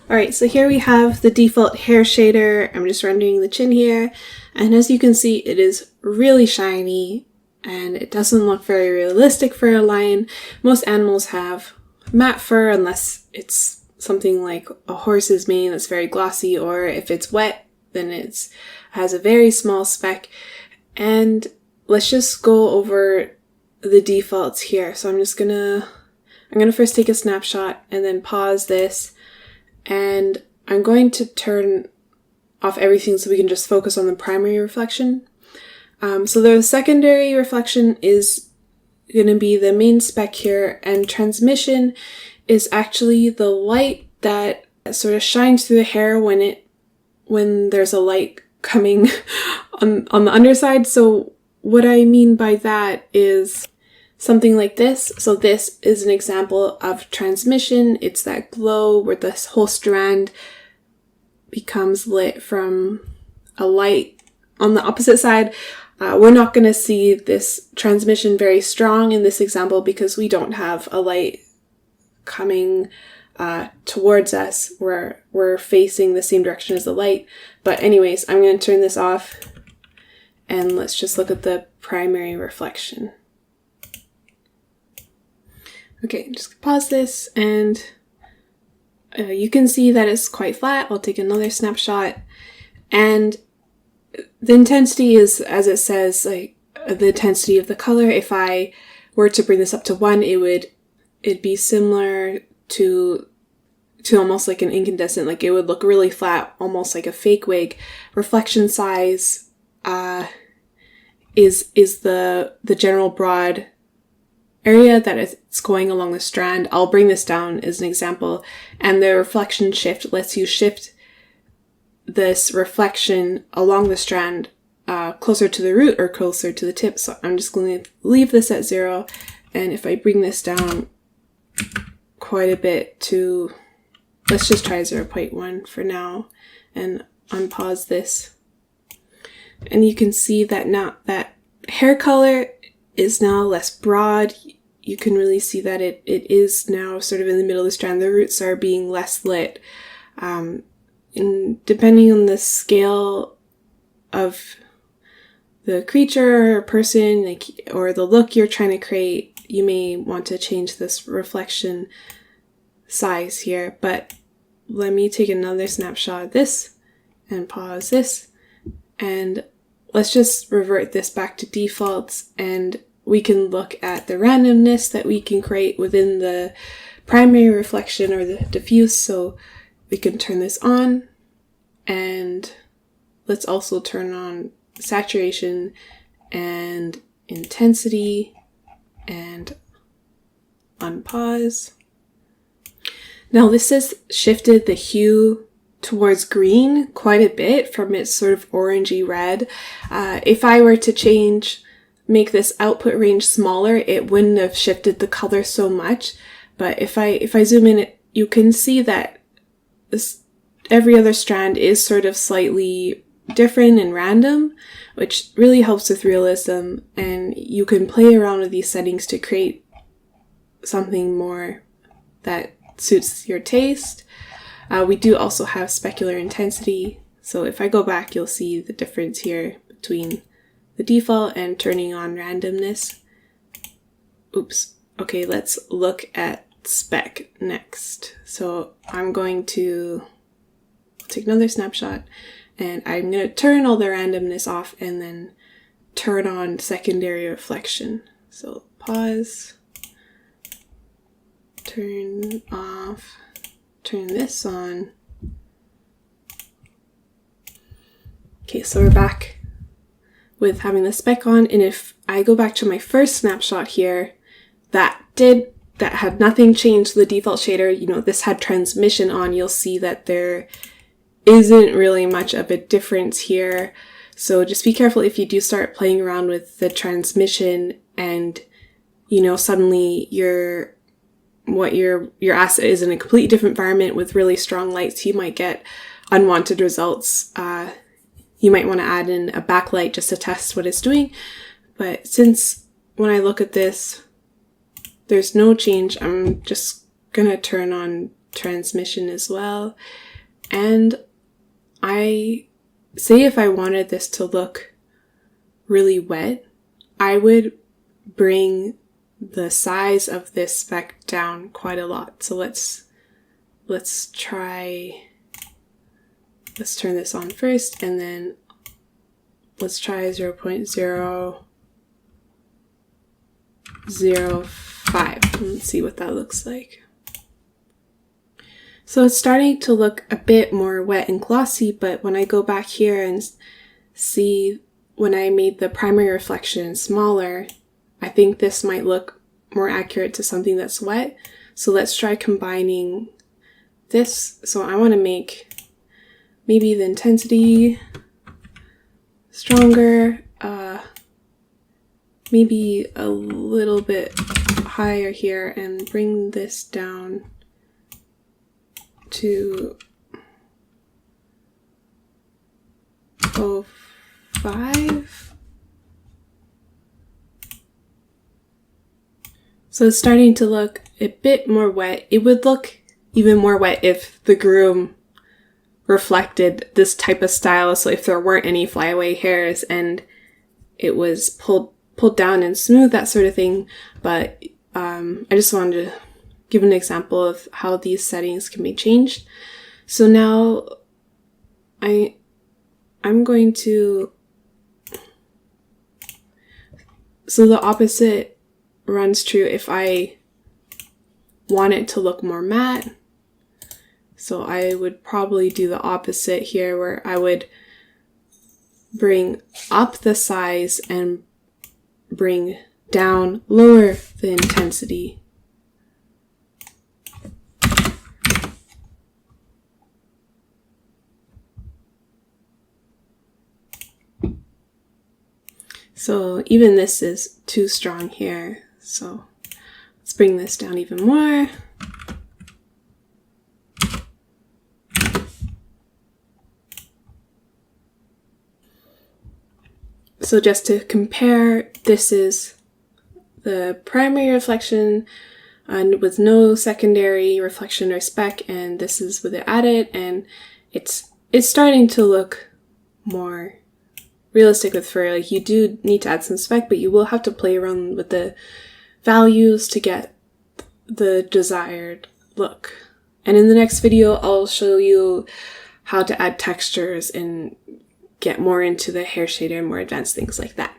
Alright, so here we have the default hair shader. I'm just rendering the chin here, and as you can see, it is really shiny and it doesn't look very realistic for a lion. Most animals have matte fur unless it's something like a horse's mane that's very glossy, or if it's wet then it has a very small speck. And let's just go over the defaults here. So I'm gonna first take a snapshot and then pause this, and I'm going to turn off everything so we can just focus on the primary reflection. So the secondary reflection is going to be the main spec here, and transmission is actually the light that sort of shines through the hair when there's a light coming on the underside. So what I mean by that is something like this. So this is an example of transmission. It's that glow where this whole strand becomes lit from a light on the opposite side. We're not going to see this transmission very strong in this example because we don't have a light coming towards us. We're facing the same direction as the light. But anyways, I'm going to turn this off and let's just look at the primary reflection. Okay, just pause this, and you can see that it's quite flat. I'll take another snapshot, and the intensity is, as it says, like the intensity of the color. If I were to bring this up to 1, it'd be similar to almost like an incandescent. Like it would look really flat, almost like a fake wig. Reflection size is the general broad area that it's going along the strand. I'll bring this down as an example, and the reflection shift lets you shift this reflection along the strand closer to the root or closer to the tip. So I'm just going to leave this at 0, and if I bring this down quite a bit to, let's just try 0.1 for now and unpause this, and you can see that now that hair color is now less broad. You can really see that it is now sort of in the middle of the strand. The roots are being less lit. And depending on the scale of the creature or person, like, or the look you're trying to create, you may want to change this reflection size here. But let me take another snapshot of this and pause this, and let's just revert this back to defaults, and we can look at the randomness that we can create within the primary reflection or the diffuse. So we can turn this on, and let's also turn on saturation and intensity and unpause. Now this has shifted the hue towards green quite a bit from its sort of orangey red. If I were to make this output range smaller, it wouldn't have shifted the color so much. But if I zoom in, you can see that every other strand is sort of slightly different and random, which really helps with realism. And you can play around with these settings to create something more that suits your taste. We do also have specular intensity. So if I go back, you'll see the difference here between the default and turning on randomness. Oops. Okay, let's look at spec next. So I'm going to take another snapshot, and I'm going to turn all the randomness off and then turn on secondary reflection. So pause, turn off, turn this on. Okay, so we're back with having the spec on, and if I go back to my first snapshot here, that had nothing changed to the default shader. This had transmission on. You'll see that there isn't really much of a difference here. So just be careful if you do start playing around with the transmission and suddenly your asset is in a completely different environment with really strong lights. You might get unwanted results. You might want to add in a backlight just to test what it's doing. But since when I look at this, there's no change, I'm just gonna turn transmission as well. And I say if I wanted this to look really wet, I would bring the size of this speck down quite a lot. So let's turn this on first, and then let's try 0.005. Let's see what that looks like. So it's starting to look a bit more wet and glossy, but when I go back here and see when I made the primary reflection smaller, I think this might look more accurate to something that's wet. So let's try combining this. So I want to make maybe the intensity stronger, maybe a little bit higher here, and bring this down to 0.05. So it's starting to look a bit more wet. It would look even more wet if the groom reflected this type of style. So if there weren't any flyaway hairs and it was pulled down and smooth, that sort of thing. But I just wanted to give an example of how these settings can be changed. So now I'm going to, so the opposite runs true if I want it to look more matte. So I would probably do the opposite here, where I would bring up the size and bring down, lower the intensity. So even this is too strong here. So let's bring this down even more. So just to compare, this is the primary reflection and with no secondary reflection or speck, and this is with it added, and it's starting to look more realistic with fur. Like, you do need to add some speck, but you will have to play around with the values to get the desired look. And in the next video, I'll show you how to add textures and get more into the hair shader and more advanced things like that.